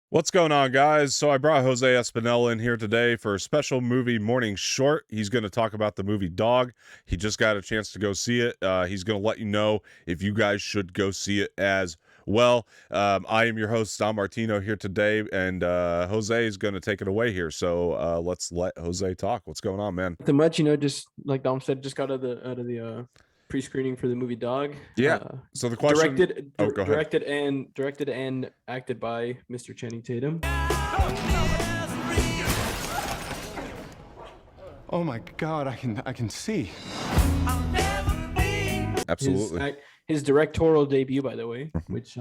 What's going on, guys? So I brought Jose Espinel in here today for a special movie morning short. He's going to talk about the movie Dog. He just got a chance to go see it. He's going to let you know if you guys should go see it as well. I am your host, Don Martino, here today, and Jose is going to take it away here. So let's let Jose talk. What's going on, man? Nothing much, just like Dom said, just got out of the pre-screening for the movie Dog. Yeah. Uh, So the question. Oh, go ahead. directed and acted by Mr. Channing Tatum. Oh my God, I can see. Absolutely. His directorial debut, by the way, which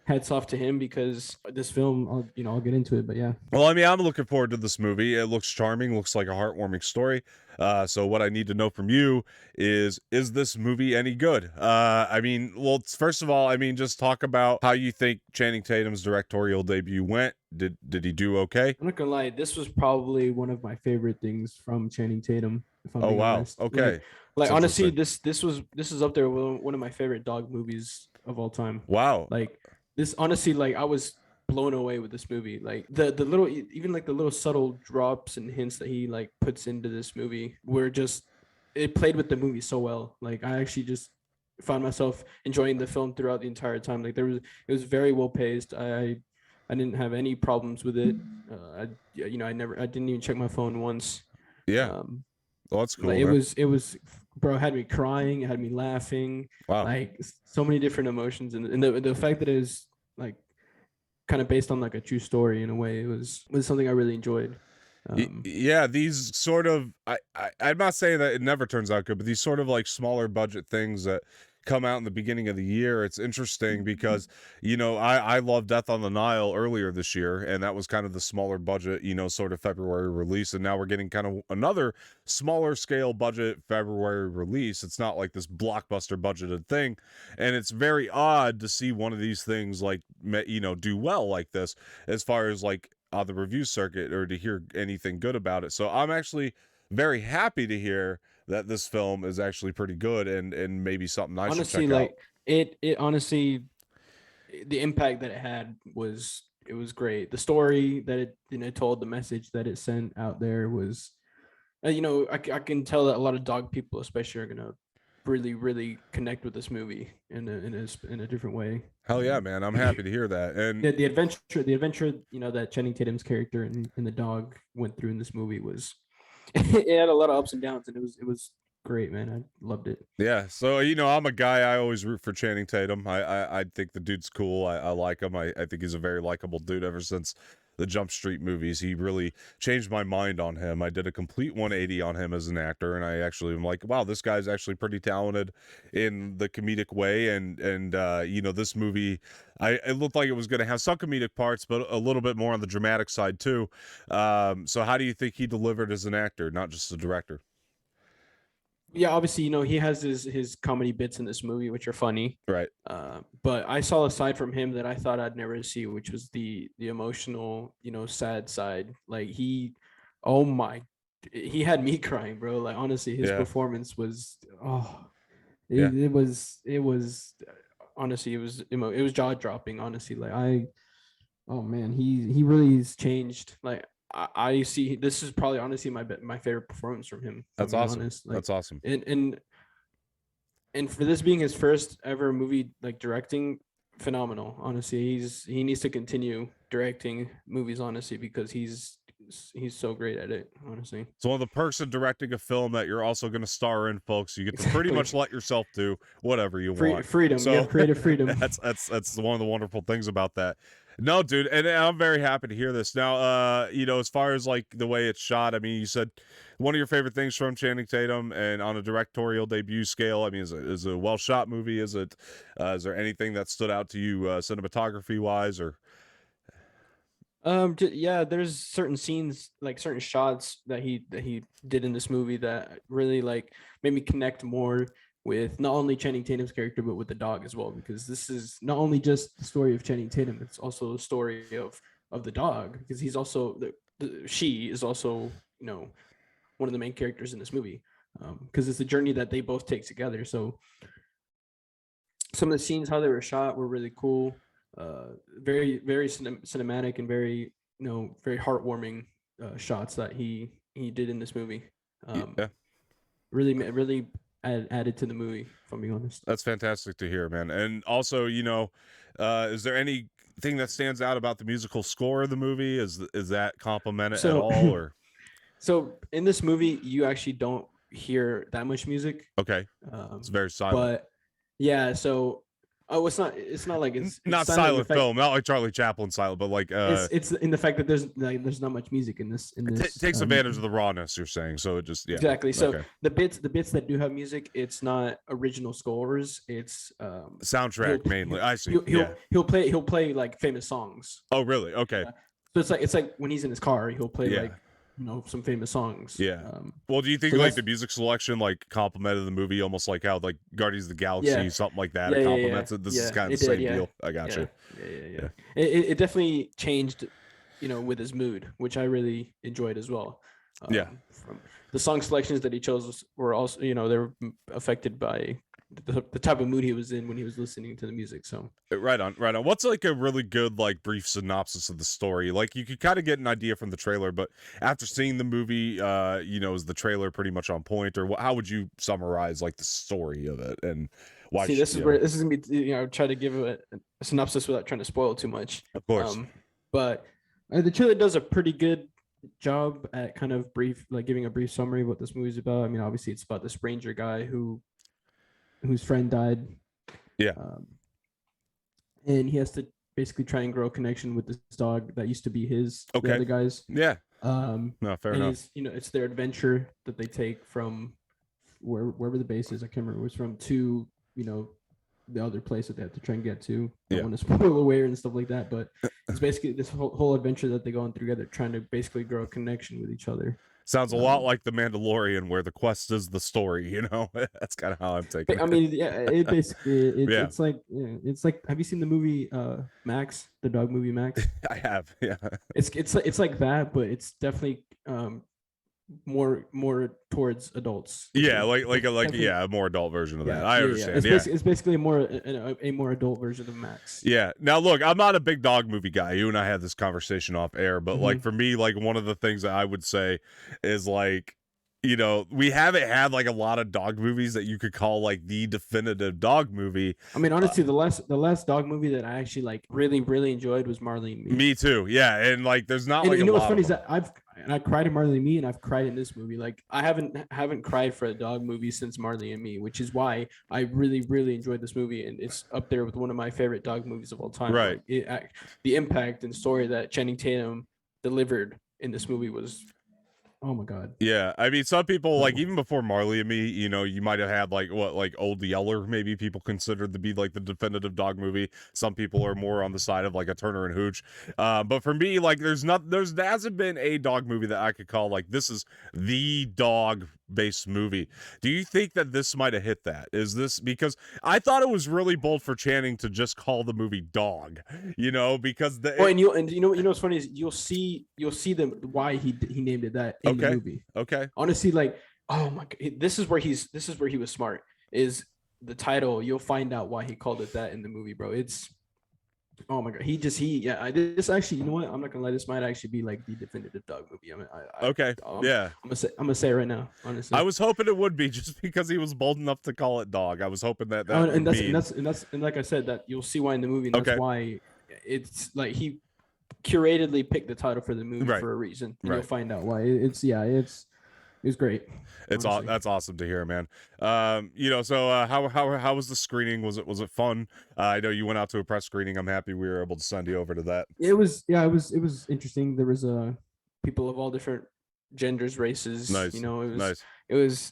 hats off to him because this film, I'll get into it, but yeah. Well, I mean, I'm looking forward to this movie. It looks charming, looks like a heartwarming story. So what I need to know from you is this movie any good? I mean, well, first of all, I mean, just talk about how you think Channing Tatum's directorial debut went. Did he do okay? I'm not gonna lie, this was probably one of my favorite things from Channing Tatum, if I'm Oh, being wow. honest. Okay. Like That's honestly, interesting. this is up there with one of my favorite dog movies of all time. Wow. Like this, honestly, like I was blown away with this movie. Like the little, even like the little subtle drops and hints that he like puts into this movie were just, it played with the movie so well. Like I actually just found myself enjoying the film throughout the entire time. Like it was very well paced. I didn't have any problems with it. I didn't even check my phone once. Yeah. Um, Well, that's like cool, man. it was, bro, it had me crying, it had me laughing, Wow. like so many different emotions, and the fact that it was like kind of based on like a true story in a way, it was something I really enjoyed. Yeah, these sort of I'm not saying that it never turns out good, but these sort of like smaller budget things that come out in the beginning of the year, it's interesting because I love Death on the Nile earlier this year, and that was kind of the smaller budget, sort of February release, and now we're getting kind of another smaller scale budget February release. It's not like this blockbuster budgeted thing, and it's very odd to see one of these things like do well like this as far as like on the review circuit or to hear anything good about it. So I'm actually very happy to hear that this film is actually pretty good and maybe something I should Honestly, check out. like it honestly, the impact that it had was, it was great. The story that it told, the message that it sent out there was, I can tell that a lot of dog people especially are gonna really connect with this movie in a different way. Hell yeah, man. I'm happy to hear that. And The adventure that Channing Tatum's character and the dog went through in this movie was it had a lot of ups and downs, and it was great, man. I loved it. yeah, so I'm a guy, I always root for Channing Tatum. I think the dude's cool. I like him. I think he's a very likable dude ever since the Jump Street movies. He really changed my mind on him. I did a complete 180 on him as an actor, and I actually am like, wow, this guy's actually pretty talented in the comedic way. And this movie, it looked like it was going to have some comedic parts, but a little bit more on the dramatic side too. So how do you think he delivered as an actor, not just a director? Yeah, obviously, he has his comedy bits in this movie, which are funny. Right. But I saw a side from him that I thought I'd never see, which was the emotional, sad side. Like oh my, he had me crying, bro. Like honestly, his Yeah. performance was, Yeah. it was honestly, it was jaw dropping. Honestly, like oh man, he really has changed. Like I see, this is probably honestly my favorite performance from him. If I'm That's being awesome. honest, like, That's awesome. and for this being his first ever movie like directing, phenomenal. Honestly, he needs to continue directing movies, honestly, because he's so great at it, honestly. So one of the perks of directing a film that you're also going to star in, folks, you get to pretty Exactly. much let yourself do whatever you want. Freedom. You So have creative freedom. that's one of the wonderful things about that. No, dude, and I'm very happy to hear this. Now, as far as like the way it's shot, I mean, you said one of your favorite things from Channing Tatum, and on a directorial debut scale, I mean, is it a well shot movie? Is there anything that stood out to you cinematography wise, or Yeah, there's certain scenes, like certain shots that he did in this movie that really like made me connect more with not only Channing Tatum's character but with the dog as well, because this is not only just the story of Channing Tatum, it's also the story of the dog, because he's also she is also, one of the main characters in this movie, because it's the journey that they both take together. So some of the scenes, how they were shot, were really cool. very cinematic and very very heartwarming shots that he did in this movie. Yeah. Really added to the movie, if I'm being honest. That's fantastic to hear, man. And also, is there anything that stands out about the musical score of the movie? Is that complimented at So all, or so in this movie, you actually don't hear that much music. okay? It's very silent. But yeah, so it's not like it's Not silent silent film, not like Charlie Chaplin silent, but like it's in the fact that there's not much music in this takes advantage of the rawness, you're saying. So it just exactly. So okay. the bits that do have music, it's not original scores, it's Soundtrack mainly. I see. He'll play like famous songs. Oh really? Okay. So it's like when he's in his car, he'll play like some famous songs. Yeah. Well, do you think so like the music selection like complemented the movie almost like how like Guardians of the Galaxy, something like that? It complements it. This is kind of the same deal. I got you. Yeah. It definitely changed, with his mood, which I really enjoyed as well. From the song selections that he chose were also, they were affected by the type of mood he was in when he was listening to the music. So right on. What's like a really good like brief synopsis of the story? Like you could kind of get an idea from the trailer, but after seeing the movie, is the trailer pretty much on point, or how would you summarize like the story of it and why? See, this is where this is gonna be. Try to give a synopsis without trying to spoil too much. Of course, but the trailer does a pretty good job at kind of giving a brief summary of what this movie is about. I mean, obviously, it's about this ranger guy whose friend died. Yeah. And he has to basically try and grow a connection with this dog that used to be his. Okay. The other guys. Yeah. No, fair enough. It's their adventure that they take from wherever the base is. I can't remember. It was from to the other place that they have to try and get to. I don't want to spoil away and stuff like that, but it's basically this whole adventure that they go on together, trying to basically grow a connection with each other. Sounds a lot like The Mandalorian, where the quest is the story. That's kind of how I'm taking it. I mean, it basically it's like. Have you seen the movie Max, the dog movie Max? I have. Yeah. It's like that, but it's definitely more towards adults. Yeah, like a more adult version of that. I understand. It's basically a more adult version of Max. Yeah. Now look, I'm not a big dog movie guy. You and I had this conversation off air, but like for me, like one of the things that I would say is like, we haven't had like a lot of dog movies that you could call like the definitive dog movie. I mean, honestly, the last dog movie that I actually like really enjoyed was Marley and Me. Me too. Yeah, and like there's not and like you know what's funny is that I cried in Marley and Me, and I've cried in this movie. Like I haven't cried for a dog movie since Marley and Me, which is why I really enjoyed this movie, and it's up there with one of my favorite dog movies of all time. Right. Like, the impact and story that Channing Tatum delivered in this movie was. Oh my god. Yeah, I mean, some people like even before Marley and Me, you might have had like Old Yeller, maybe people considered to be like the definitive dog movie. Some people are more on the side of like a Turner and Hooch. But for me, like there hasn't been a dog movie that I could call like this is the dog based movie. Do you think that this might have hit that? Is this because I thought it was really bold for Channing to just call the movie Dog, because you know what's funny is you'll see why he named it that in the movie. Okay. Honestly, like, oh my god, this is where he was smart. Is the title? You'll find out why he called it that in the movie, bro. It's oh my god, this actually, you know what? I'm not gonna lie, this might actually be like the definitive dog movie. I'm gonna say it right now, honestly. I was hoping it would be just because he was bold enough to call it Dog. I was hoping that and like I said, that you'll see why in the movie. And that's why it's like he curatedly picked the title for the movie for a reason. And you'll find out why. It's great. That's awesome to hear, man. So how was the screening? Was it fun? I know you went out to a press screening. I'm happy we were able to send you over to that. It was interesting. There was people of all different genders, races. Nice. It was nice.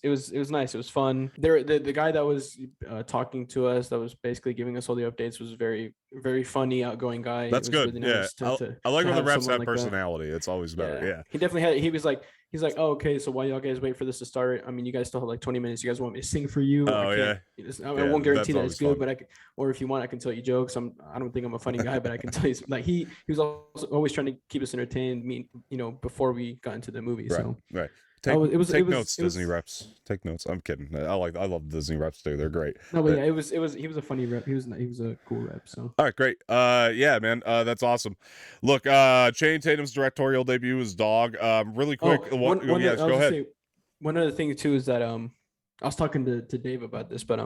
It was nice. It was fun. The guy that was talking to us, that was basically giving us all the updates, was very, very funny, outgoing guy. That's good. Really nice I like when the reps have like personality. It's always better. Yeah. He definitely had. He's like, oh, okay. So while y'all guys wait for this to start, I mean, you guys still have like 20 minutes. You guys want me to sing for you? Oh I won't guarantee that it's good, but or if you want, I can tell you jokes. I don't think I'm a funny guy, but I can tell you. Like he was also always trying to keep us entertained. Before we got into the movie. Right. So right. Take notes, Disney reps. Take notes. I'm kidding. I love Disney reps too. They're great. No, but yeah, he was a funny rep. He was a cool rep. So All right, great. Yeah, man. That's awesome. Look, Channing Tatum's directorial debut is Dog. Really quick. Yes, go ahead. One other thing too is that I was talking to Dave about this, but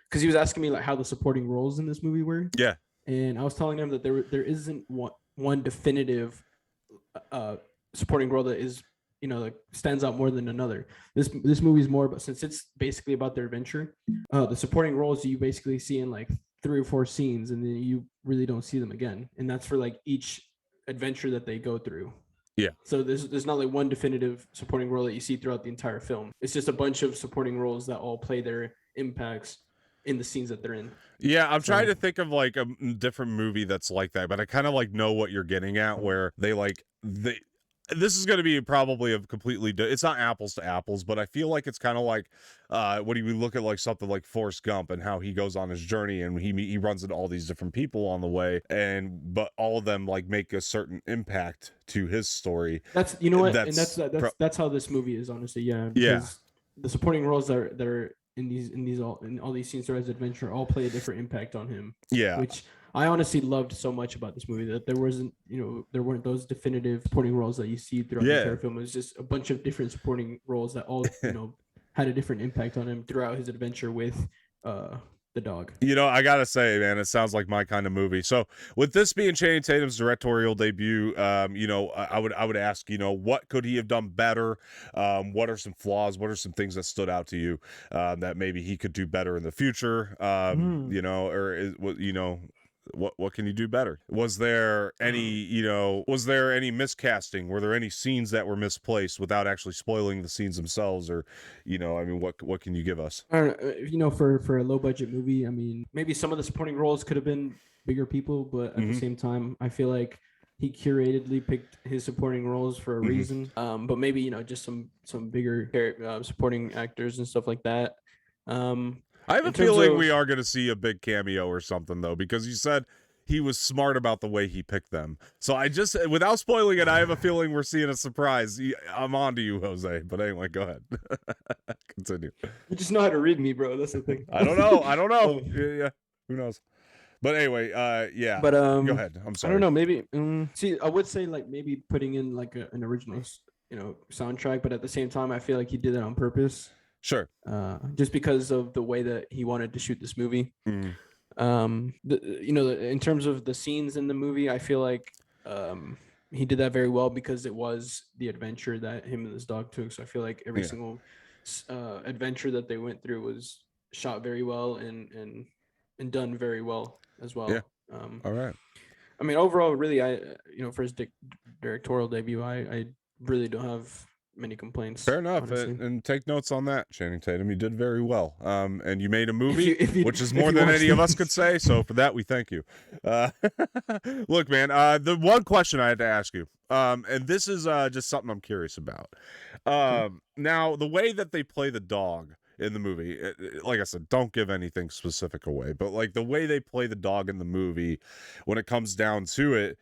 because he was asking me like how the supporting roles in this movie were. Yeah. And I was telling him that there isn't one definitive supporting role that is, like stands out more than another. This movie is more about, since it's basically about their adventure, the supporting roles you basically see in like 3 or 4 scenes, and then you really don't see them again. And that's for like each adventure that they go through. Yeah. So there's not like one definitive supporting role that you see throughout the entire film. It's just a bunch of supporting roles that all play their impacts in the scenes that they're in. Yeah, I'm trying to think of like a different movie that's like that, but I kind of like know what you're getting at, where this is going to be probably a completely it's not apples to apples, but I feel like it's kind of like when we look at like something like Forrest Gump and how he goes on his journey and he runs into all these different people on the way, but all of them like make a certain impact to his story. That's that's how this movie is, honestly. Yeah. Because the supporting roles that are in all these scenes throughout his adventure all play a different impact on him. Yeah. Which I honestly loved so much about this movie, that there weren't those definitive supporting roles that you see throughout the entire film. It was just a bunch of different supporting roles that all, had a different impact on him throughout his adventure with the dog. I gotta say, man, it sounds like my kind of movie. So with this being Channing Tatum's directorial debut, I would ask, what could he have done better? What are some flaws? What are some things that stood out to you that maybe he could do better in the future? What can you do better? Was there any miscasting? Were there any scenes that were misplaced without actually spoiling the scenes themselves? Or, what can you give us? I don't know, for a low budget movie, I mean, maybe some of the supporting roles could have been bigger people, but at the same time, I feel like he curatedly picked his supporting roles for a reason. But maybe, just some bigger supporting actors and stuff like that. I have a feeling we are going to see a big cameo or something, though, because you said he was smart about the way he picked them. So without spoiling it, I have a feeling we're seeing a surprise. I'm on to you, Jose. But anyway, go ahead. Continue. You just know how to read me, bro. That's the thing. I don't know. Yeah. Who knows? But anyway, yeah. But go ahead. I'm sorry. I don't know. Maybe see, I would say like maybe putting in like an original, soundtrack, but at the same time, I feel like he did that on purpose. Sure. Just because of the way that he wanted to shoot this movie. Mm. In terms of the scenes in the movie, I feel like he did that very well because it was the adventure that him and his dog took. So I feel like every single adventure that they went through was shot very well and done very well as well. Yeah. All right. I mean, overall, really, for his directorial debut, I really don't have many complaints. Fair enough. And take notes on that, Channing Tatum. You did very well. And you made a movie, which is more than any of us could say. So for that, we thank you. Look, man, the one question I had to ask you, and this is just something I'm curious about. Now, the way that they play the dog in the movie, like I said, don't give anything specific away, but like the way they play the dog in the movie, when it comes down to it,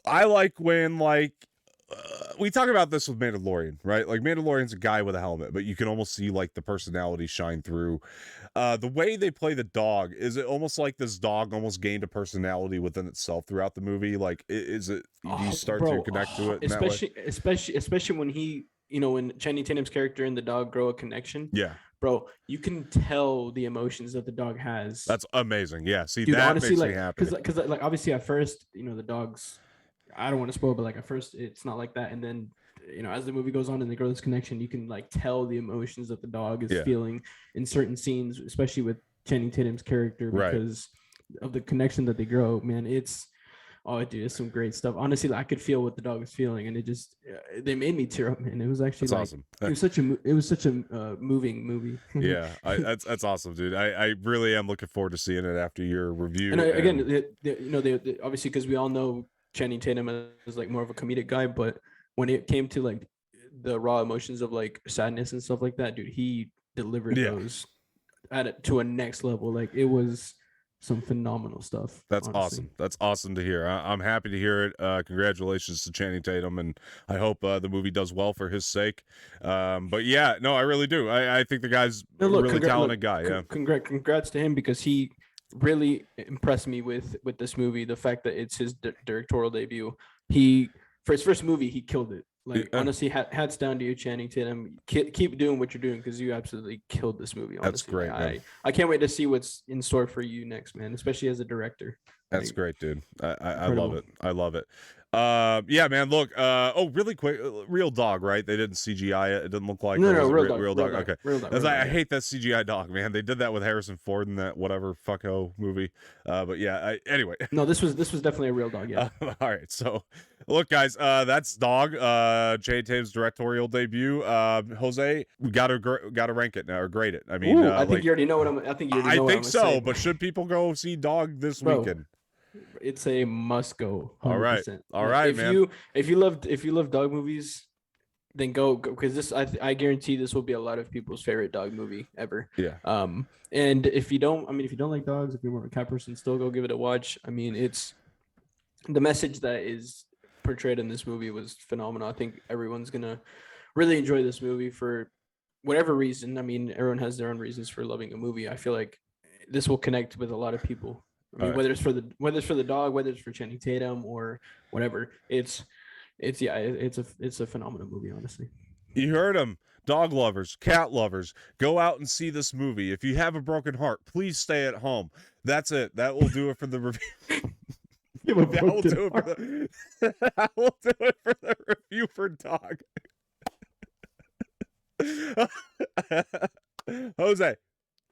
I like when we talk about this with Mandalorian, right? Like Mandalorian's a guy with a helmet, but you can almost see like the personality shine through. The way they play the dog, is it almost like this dog almost gained a personality within itself throughout the movie? Like, do you start to connect to it? Especially when he, when Channing Tatum's character and the dog grow a connection. Yeah. Bro, you can tell the emotions that the dog has. That's amazing. Yeah. See, dude, that honestly, makes me happy. Because like obviously at first, the dog's, I don't want to spoil, but like at first it's not like that, and then as the movie goes on and they grow this connection, you can like tell the emotions that the dog is feeling in certain scenes, especially with Channing Tatum's character, because of the connection that they grow. Man, it's it's some great stuff. Honestly, I could feel what the dog was feeling, and it just they made me tear up, man. It was actually awesome. It was such a moving movie. Yeah, that's awesome, dude. I really am looking forward to seeing it after your review. And again, they obviously, because we all know Channing Tatum is like more of a comedic guy, but when it came to like the raw emotions of like sadness and stuff like that, dude, he delivered those to a next level. Like it was some phenomenal stuff. That's honestly. awesome. That's awesome to hear. I'm happy to hear it. Congratulations to Channing Tatum, and I hope the movie does well for his sake. But yeah, no, I really do. I think the guy's No, a look, really talented guy. Yeah. Congrats to him because he really impressed me with this movie. The fact that it's his directorial debut. For his first movie, he killed it. Like Yeah. honestly, hats down to you, Channing Tatum. Keep doing what you're doing because you absolutely killed this movie. Honestly. That's great, man. I can't wait to see what's in store for you next, man. Especially as a director. That's Like, great, dude. I love incredible. it. I love it. Yeah, man. Look. Really quick. Real dog, right? They didn't CGI it. It didn't look like No, it no, was real a dog, real real dog. dog, Okay. real dog, That's real like, I dog, hate that CGI dog, man. They did that with Harrison Ford in that whatever fucko movie. But yeah. Anyway. No, this was definitely a real dog. Yeah. All right. So, look, guys. That's Dog. Channing Tatum's directorial debut. Jose, we gotta rank it now or grade it. I mean, Ooh, I think you already know what I'm. I think you already know I what I'm think gonna so. say. But should people go see Dog this Bro, weekend? It's a must go. 100%. All right. All right, if man. if you love dog movies, then go because this I guarantee this will be a lot of people's favorite dog movie ever. Yeah. And if you don't like dogs, if you're more of a cat person, still go give it a watch. I mean, it's the message that is portrayed in this movie was phenomenal. I think everyone's gonna really enjoy this movie for whatever reason. I mean, everyone has their own reasons for loving a movie. I feel like this will connect with a lot of people. I mean, All right. whether it's for the dog, whether it's for Channing Tatum or whatever, it's a phenomenal movie, honestly. You heard him. Dog lovers, cat lovers, go out and see this movie. If you have a broken heart, please stay at home. That's it. That will do it for the review. That will do it for the that will do it for the review for Dog. Jose,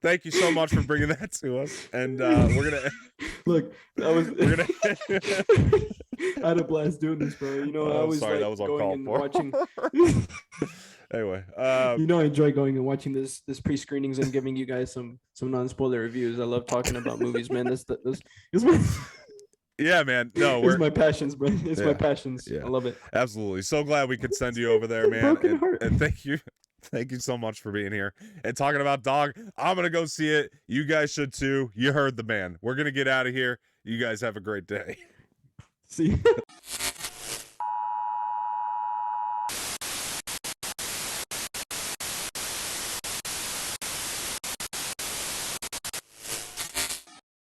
thank you so much for bringing that to us. And we're gonna Look. That was we're gonna I had a blast doing this, bro. You know, I was sorry, like that was going uncalled and for. watching. Anyway, You know, I enjoy going and watching this pre-screenings and giving you guys some non-spoiler reviews. I love talking about movies, man. This yeah, man. No, it's my passions, bro. It's my passions. Yeah. I love it. Absolutely. So glad we could send you over there, man. Broken heart. And thank you. Thank you so much for being here and talking about Dog. I'm going to go see it. You guys should too. You heard the man. We're going to get out of here. You guys have a great day. See.